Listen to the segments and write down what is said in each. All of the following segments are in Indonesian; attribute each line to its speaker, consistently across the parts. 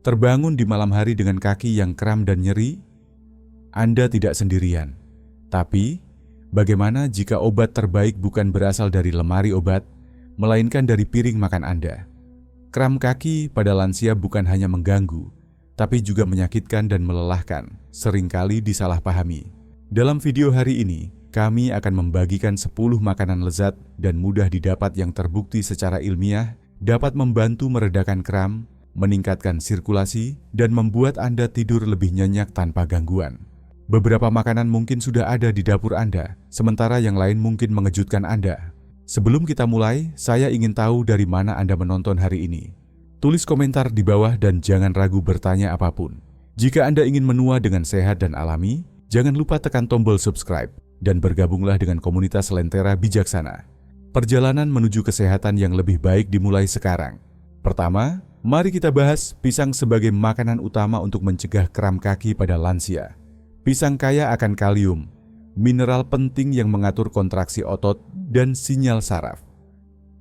Speaker 1: Terbangun di malam hari dengan kaki yang kram dan nyeri? Anda tidak sendirian. Tapi, bagaimana jika obat terbaik bukan berasal dari lemari obat, melainkan dari piring makan Anda? Kram kaki pada lansia bukan hanya mengganggu, tapi juga menyakitkan dan melelahkan, seringkali disalahpahami. Dalam video hari ini, kami akan membagikan 10 makanan lezat dan mudah didapat yang terbukti secara ilmiah dapat membantu meredakan kram, meningkatkan sirkulasi, dan membuat Anda tidur lebih nyenyak tanpa gangguan. Beberapa makanan mungkin sudah ada di dapur Anda, sementara yang lain mungkin mengejutkan Anda. Sebelum kita mulai, saya ingin tahu dari mana Anda menonton hari ini. Tulis komentar di bawah dan jangan ragu bertanya apapun. Jika Anda ingin menua dengan sehat dan alami, jangan lupa tekan tombol subscribe dan bergabunglah dengan komunitas Lentera Bijaksana. Perjalanan menuju kesehatan yang lebih baik dimulai sekarang. Pertama, mari kita bahas pisang sebagai makanan utama untuk mencegah kram kaki pada lansia. Pisang kaya akan kalium, mineral penting yang mengatur kontraksi otot dan sinyal saraf.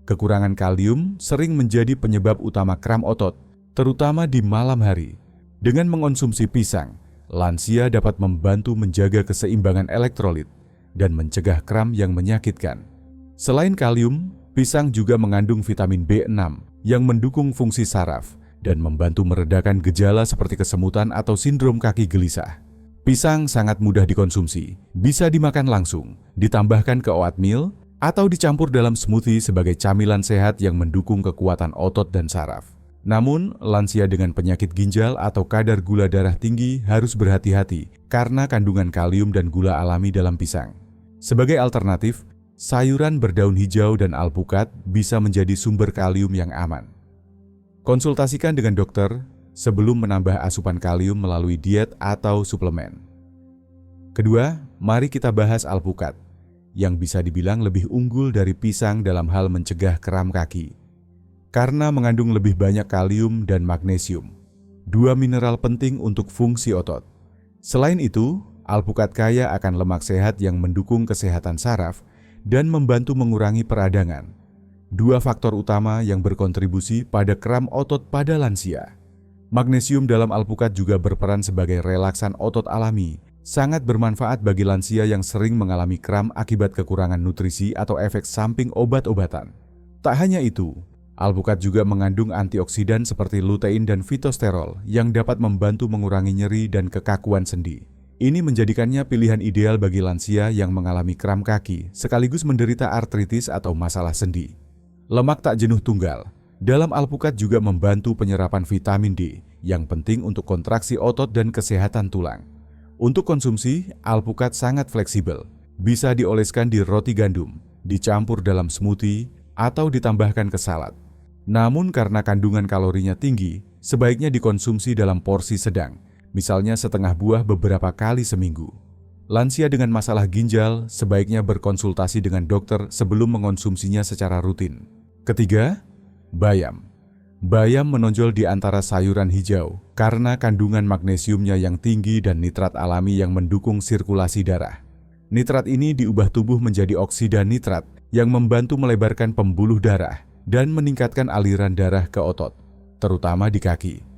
Speaker 1: Kekurangan kalium sering menjadi penyebab utama kram otot, terutama di malam hari. Dengan mengonsumsi pisang, lansia dapat membantu menjaga keseimbangan elektrolit dan mencegah kram yang menyakitkan. Selain kalium, pisang juga mengandung vitamin B6 yang mendukung fungsi saraf dan membantu meredakan gejala seperti kesemutan atau sindrom kaki gelisah. Pisang sangat mudah dikonsumsi, bisa dimakan langsung, ditambahkan ke oatmeal, atau dicampur dalam smoothie sebagai camilan sehat yang mendukung kekuatan otot dan saraf. Namun, lansia dengan penyakit ginjal atau kadar gula darah tinggi harus berhati-hati karena kandungan kalium dan gula alami dalam pisang. Sebagai alternatif, sayuran berdaun hijau dan alpukat bisa menjadi sumber kalium yang aman. Konsultasikan dengan dokter sebelum menambah asupan kalium melalui diet atau suplemen. Kedua, mari kita bahas alpukat, yang bisa dibilang lebih unggul dari pisang dalam hal mencegah kram kaki. Karena mengandung lebih banyak kalium dan magnesium, dua mineral penting untuk fungsi otot. Selain itu, alpukat kaya akan lemak sehat yang mendukung kesehatan saraf dan membantu mengurangi peradangan, dua faktor utama yang berkontribusi pada kram otot pada lansia. Magnesium dalam alpukat juga berperan sebagai relaksan otot alami, sangat bermanfaat bagi lansia yang sering mengalami kram akibat kekurangan nutrisi atau efek samping obat-obatan. Tak hanya itu, alpukat juga mengandung antioksidan seperti lutein dan fitosterol yang dapat membantu mengurangi nyeri dan kekakuan sendi. Ini menjadikannya pilihan ideal bagi lansia yang mengalami kram kaki sekaligus menderita artritis atau masalah sendi. Lemak tak jenuh tunggal. Dalam alpukat juga membantu penyerapan vitamin D yang penting untuk kontraksi otot dan kesehatan tulang. Untuk konsumsi, alpukat sangat fleksibel. Bisa dioleskan di roti gandum, dicampur dalam smoothie, atau ditambahkan ke salad. Namun karena kandungan kalorinya tinggi, sebaiknya dikonsumsi dalam porsi sedang, misalnya setengah buah beberapa kali seminggu. Lansia dengan masalah ginjal sebaiknya berkonsultasi dengan dokter sebelum mengonsumsinya secara rutin. Ketiga, bayam. Bayam menonjol di antara sayuran hijau karena kandungan magnesiumnya yang tinggi dan nitrat alami yang mendukung sirkulasi darah. Nitrat ini diubah tubuh menjadi oksida nitrat yang membantu melebarkan pembuluh darah dan meningkatkan aliran darah ke otot, terutama di kaki.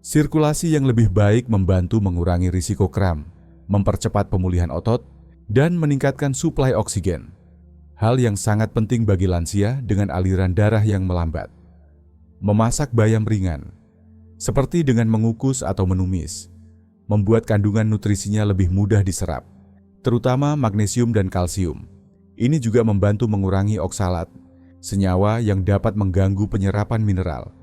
Speaker 1: Sirkulasi yang lebih baik membantu mengurangi risiko kram, mempercepat pemulihan otot, dan meningkatkan suplai oksigen. Hal yang sangat penting bagi lansia dengan aliran darah yang melambat. Memasak bayam ringan, seperti dengan mengukus atau menumis, membuat kandungan nutrisinya lebih mudah diserap, terutama magnesium dan kalsium. Ini juga membantu mengurangi oksalat, senyawa yang dapat mengganggu penyerapan mineral.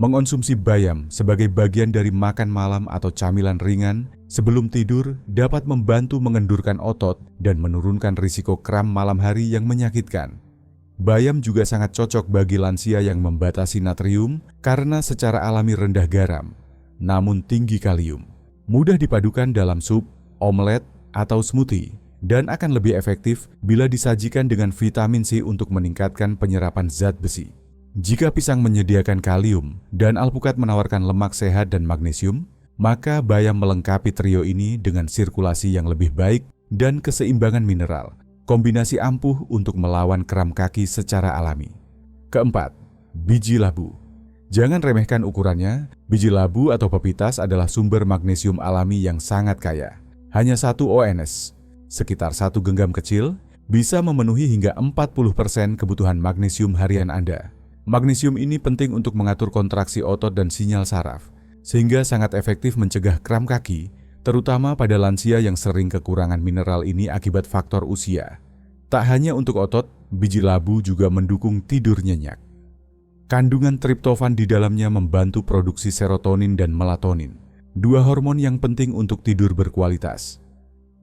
Speaker 1: Mengonsumsi bayam sebagai bagian dari makan malam atau camilan ringan sebelum tidur dapat membantu mengendurkan otot dan menurunkan risiko kram malam hari yang menyakitkan. Bayam juga sangat cocok bagi lansia yang membatasi natrium karena secara alami rendah garam, namun tinggi kalium. Mudah dipadukan dalam sup, omelet, atau smoothie, dan akan lebih efektif bila disajikan dengan vitamin C untuk meningkatkan penyerapan zat besi. Jika pisang menyediakan kalium dan alpukat menawarkan lemak sehat dan magnesium, maka bayam melengkapi trio ini dengan sirkulasi yang lebih baik dan keseimbangan mineral, kombinasi ampuh untuk melawan kram kaki secara alami. Keempat, biji labu. Jangan remehkan ukurannya, biji labu atau pepitas adalah sumber magnesium alami yang sangat kaya. Hanya 1 ons, sekitar 1 genggam kecil, bisa memenuhi hingga 40% kebutuhan magnesium harian Anda. Magnesium ini penting untuk mengatur kontraksi otot dan sinyal saraf, sehingga sangat efektif mencegah kram kaki, terutama pada lansia yang sering kekurangan mineral ini akibat faktor usia. Tak hanya untuk otot, biji labu juga mendukung tidur nyenyak. Kandungan triptofan di dalamnya membantu produksi serotonin dan melatonin, 2 hormon yang penting untuk tidur berkualitas.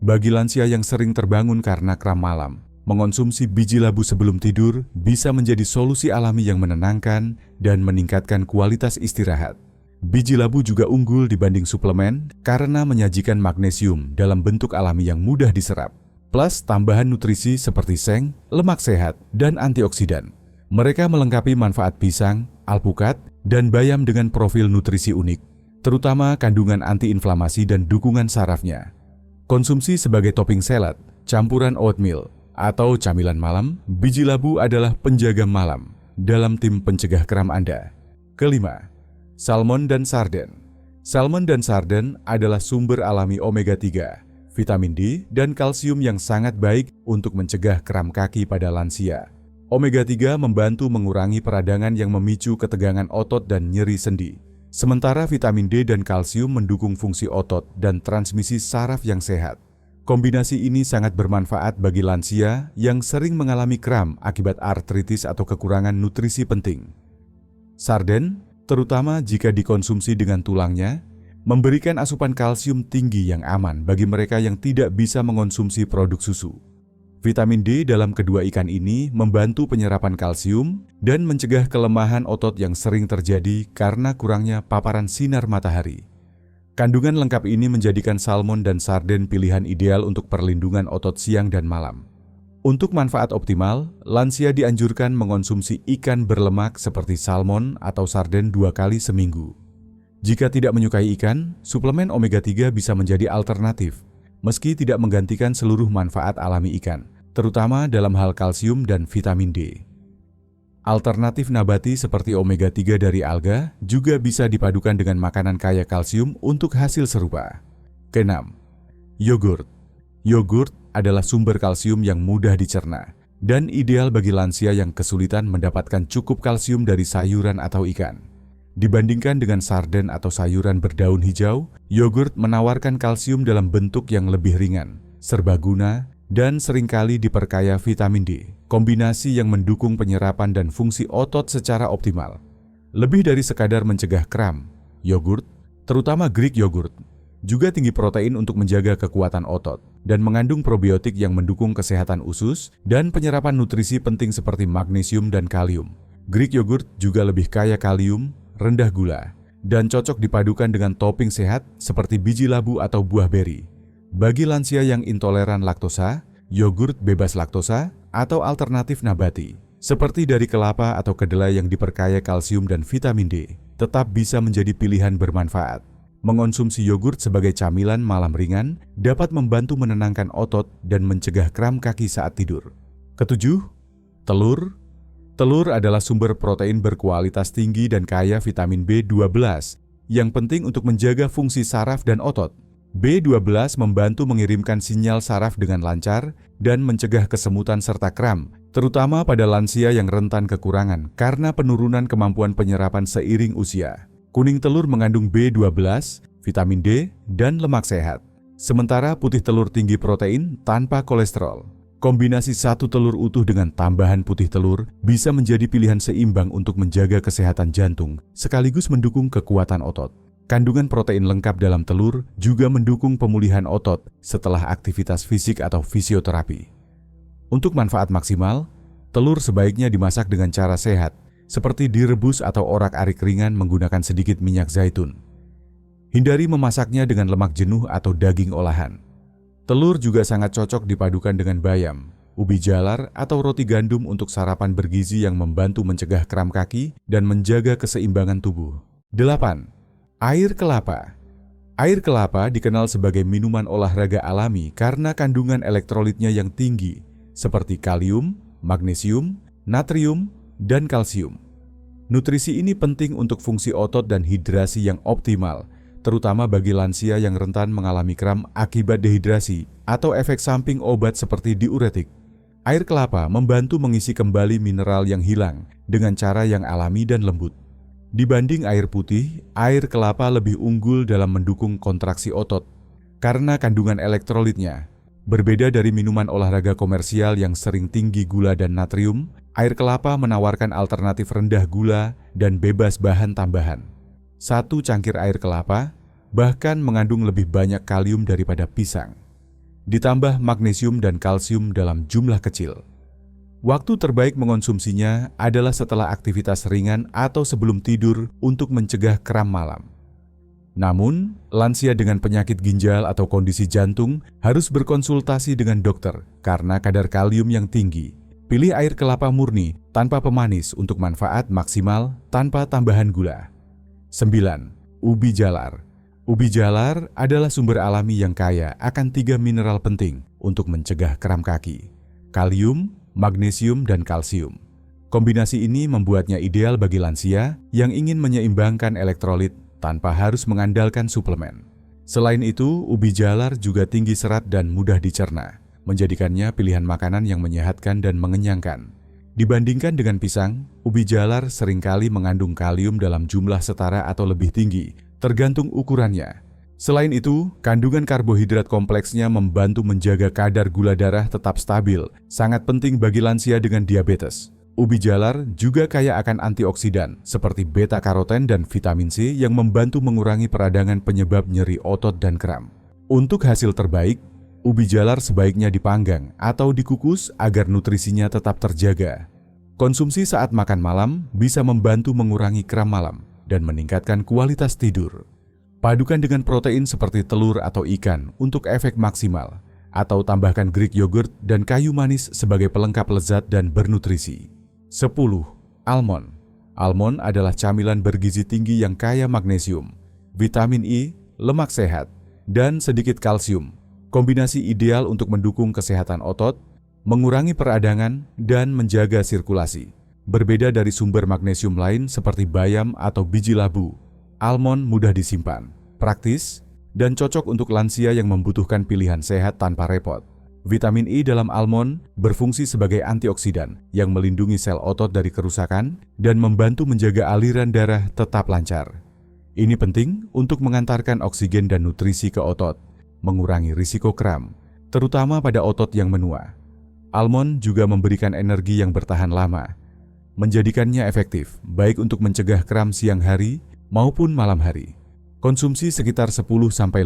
Speaker 1: Bagi lansia yang sering terbangun karena kram malam, mengonsumsi biji labu sebelum tidur bisa menjadi solusi alami yang menenangkan dan meningkatkan kualitas istirahat. Biji labu juga unggul dibanding suplemen karena menyajikan magnesium dalam bentuk alami yang mudah diserap, plus tambahan nutrisi seperti seng, lemak sehat, dan antioksidan. Mereka melengkapi manfaat pisang, alpukat, dan bayam dengan profil nutrisi unik, terutama kandungan antiinflamasi dan dukungan sarafnya. Konsumsi sebagai topping salad, campuran oatmeal, atau camilan malam, biji labu adalah penjaga malam dalam tim pencegah kram Anda. Kelima, salmon dan sarden. Salmon dan sarden adalah sumber alami omega-3, vitamin D, dan kalsium yang sangat baik untuk mencegah kram kaki pada lansia. Omega-3 membantu mengurangi peradangan yang memicu ketegangan otot dan nyeri sendi. Sementara vitamin D dan kalsium mendukung fungsi otot dan transmisi saraf yang sehat. Kombinasi ini sangat bermanfaat bagi lansia yang sering mengalami kram akibat artritis atau kekurangan nutrisi penting. Sarden, terutama jika dikonsumsi dengan tulangnya, memberikan asupan kalsium tinggi yang aman bagi mereka yang tidak bisa mengonsumsi produk susu. Vitamin D dalam kedua ikan ini membantu penyerapan kalsium dan mencegah kelemahan otot yang sering terjadi karena kurangnya paparan sinar matahari. Kandungan lengkap ini menjadikan salmon dan sarden pilihan ideal untuk perlindungan otot siang dan malam. Untuk manfaat optimal, lansia dianjurkan mengonsumsi ikan berlemak seperti salmon atau sarden 2 kali seminggu. Jika tidak menyukai ikan, suplemen omega-3 bisa menjadi alternatif, meski tidak menggantikan seluruh manfaat alami ikan, terutama dalam hal kalsium dan vitamin D. Alternatif nabati seperti omega-3 dari alga juga bisa dipadukan dengan makanan kaya kalsium untuk hasil serupa. Keenam, yogurt. Yogurt adalah sumber kalsium yang mudah dicerna dan ideal bagi lansia yang kesulitan mendapatkan cukup kalsium dari sayuran atau ikan. Dibandingkan dengan sarden atau sayuran berdaun hijau, yogurt menawarkan kalsium dalam bentuk yang lebih ringan, serbaguna, dan seringkali diperkaya vitamin D, kombinasi yang mendukung penyerapan dan fungsi otot secara optimal. Lebih dari sekadar mencegah kram, yogurt, terutama Greek yogurt, juga tinggi protein untuk menjaga kekuatan otot dan mengandung probiotik yang mendukung kesehatan usus dan penyerapan nutrisi penting seperti magnesium dan kalium. Greek yogurt juga lebih kaya kalium, rendah gula, dan cocok dipadukan dengan topping sehat seperti biji labu atau buah beri. Bagi lansia yang intoleran laktosa, yogurt bebas laktosa atau alternatif nabati, seperti dari kelapa atau kedelai yang diperkaya kalsium dan vitamin D, tetap bisa menjadi pilihan bermanfaat. Mengonsumsi yogurt sebagai camilan malam ringan dapat membantu menenangkan otot dan mencegah kram kaki saat tidur. Ketujuh, telur. Telur adalah sumber protein berkualitas tinggi dan kaya vitamin B12 yang penting untuk menjaga fungsi saraf dan otot. B12 membantu mengirimkan sinyal saraf dengan lancar dan mencegah kesemutan serta kram, terutama pada lansia yang rentan kekurangan karena penurunan kemampuan penyerapan seiring usia. Kuning telur mengandung B12, vitamin D, dan lemak sehat. Sementara putih telur tinggi protein tanpa kolesterol. Kombinasi satu telur utuh dengan tambahan putih telur bisa menjadi pilihan seimbang untuk menjaga kesehatan jantung, sekaligus mendukung kekuatan otot. Kandungan protein lengkap dalam telur juga mendukung pemulihan otot setelah aktivitas fisik atau fisioterapi. Untuk manfaat maksimal, telur sebaiknya dimasak dengan cara sehat, seperti direbus atau orak-arik ringan menggunakan sedikit minyak zaitun. Hindari memasaknya dengan lemak jenuh atau daging olahan. Telur juga sangat cocok dipadukan dengan bayam, ubi jalar, atau roti gandum untuk sarapan bergizi yang membantu mencegah kram kaki dan menjaga keseimbangan tubuh. 8. Air kelapa. Air kelapa dikenal sebagai minuman olahraga alami karena kandungan elektrolitnya yang tinggi, seperti kalium, magnesium, natrium, dan kalsium. Nutrisi ini penting untuk fungsi otot dan hidrasi yang optimal, terutama bagi lansia yang rentan mengalami kram akibat dehidrasi atau efek samping obat seperti diuretik. Air kelapa membantu mengisi kembali mineral yang hilang dengan cara yang alami dan lembut. Dibanding air putih, air kelapa lebih unggul dalam mendukung kontraksi otot karena kandungan elektrolitnya. Berbeda dari minuman olahraga komersial yang sering tinggi gula dan natrium, air kelapa menawarkan alternatif rendah gula dan bebas bahan tambahan. Satu cangkir air kelapa bahkan mengandung lebih banyak kalium daripada pisang. Ditambah magnesium dan kalsium dalam jumlah kecil. Waktu terbaik mengonsumsinya adalah setelah aktivitas ringan atau sebelum tidur untuk mencegah kram malam. Namun, lansia dengan penyakit ginjal atau kondisi jantung harus berkonsultasi dengan dokter karena kadar kalium yang tinggi. Pilih air kelapa murni tanpa pemanis untuk manfaat maksimal tanpa tambahan gula. 9. Ubi jalar. Ubi jalar adalah sumber alami yang kaya akan 3 mineral penting untuk mencegah kram kaki: kalium, magnesium, dan kalsium. Kombinasi ini membuatnya ideal bagi lansia yang ingin menyeimbangkan elektrolit tanpa harus mengandalkan suplemen. Selain itu, ubi jalar juga tinggi serat dan mudah dicerna, menjadikannya pilihan makanan yang menyehatkan dan mengenyangkan. Dibandingkan dengan pisang, ubi jalar seringkali mengandung kalium dalam jumlah setara atau lebih tinggi, tergantung ukurannya. Selain itu, kandungan karbohidrat kompleksnya membantu menjaga kadar gula darah tetap stabil, sangat penting bagi lansia dengan diabetes. Ubi jalar juga kaya akan antioksidan seperti beta-karoten dan vitamin C yang membantu mengurangi peradangan penyebab nyeri otot dan kram. Untuk hasil terbaik, ubi jalar sebaiknya dipanggang atau dikukus agar nutrisinya tetap terjaga. Konsumsi saat makan malam bisa membantu mengurangi kram malam dan meningkatkan kualitas tidur. Padukan dengan protein seperti telur atau ikan untuk efek maksimal, atau tambahkan Greek yogurt dan kayu manis sebagai pelengkap lezat dan bernutrisi. 10. Almond. Almond adalah camilan bergizi tinggi yang kaya magnesium, vitamin E, lemak sehat, dan sedikit kalsium. Kombinasi ideal untuk mendukung kesehatan otot, mengurangi peradangan, dan menjaga sirkulasi. Berbeda dari sumber magnesium lain seperti bayam atau biji labu, almond mudah disimpan, praktis, dan cocok untuk lansia yang membutuhkan pilihan sehat tanpa repot. Vitamin E dalam almond berfungsi sebagai antioksidan yang melindungi sel otot dari kerusakan dan membantu menjaga aliran darah tetap lancar. Ini penting untuk mengantarkan oksigen dan nutrisi ke otot, mengurangi risiko kram, terutama pada otot yang menua. Almond juga memberikan energi yang bertahan lama, menjadikannya efektif baik untuk mencegah kram siang hari maupun malam hari. Konsumsi sekitar 10-15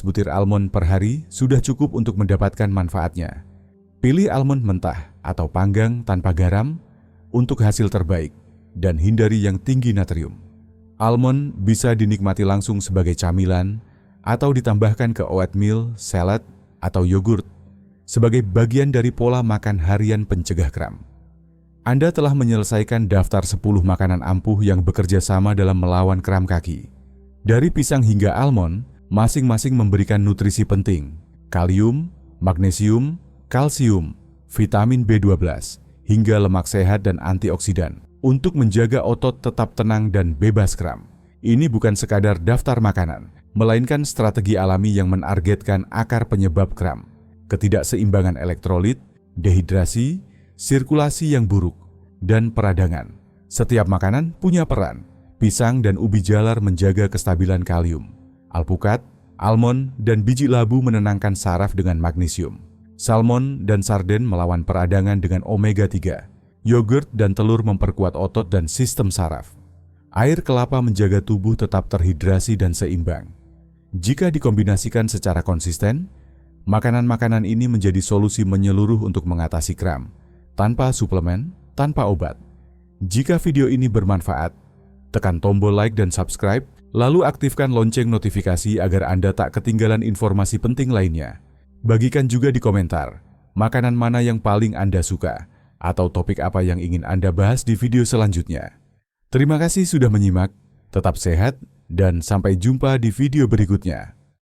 Speaker 1: butir almond per hari sudah cukup untuk mendapatkan manfaatnya. Pilih almond mentah atau panggang tanpa garam untuk hasil terbaik dan hindari yang tinggi natrium. Almond bisa dinikmati langsung sebagai camilan atau ditambahkan ke oatmeal, salad, atau yogurt sebagai bagian dari pola makan harian pencegah kram. Anda telah menyelesaikan daftar 10 makanan ampuh yang bekerja sama dalam melawan kram kaki. Dari pisang hingga almond, masing-masing memberikan nutrisi penting, kalium, magnesium, kalsium, vitamin B12, hingga lemak sehat dan antioksidan untuk menjaga otot tetap tenang dan bebas kram. Ini bukan sekadar daftar makanan, melainkan strategi alami yang menargetkan akar penyebab kram, ketidakseimbangan elektrolit, dehidrasi, sirkulasi yang buruk, dan peradangan. Setiap makanan punya peran. Pisang dan ubi jalar menjaga kestabilan kalium. Alpukat, almond, dan biji labu menenangkan saraf dengan magnesium. Salmon dan sarden melawan peradangan dengan omega 3. Yogurt dan telur memperkuat otot dan sistem saraf. Air kelapa menjaga tubuh tetap terhidrasi dan seimbang. Jika dikombinasikan secara konsisten, makanan-makanan ini menjadi solusi menyeluruh untuk mengatasi kram, tanpa suplemen, tanpa obat. Jika video ini bermanfaat, tekan tombol like dan subscribe, lalu aktifkan lonceng notifikasi agar Anda tak ketinggalan informasi penting lainnya. Bagikan juga di komentar, makanan mana yang paling Anda suka, atau topik apa yang ingin Anda bahas di video selanjutnya. Terima kasih sudah menyimak, tetap sehat, dan sampai jumpa di video berikutnya.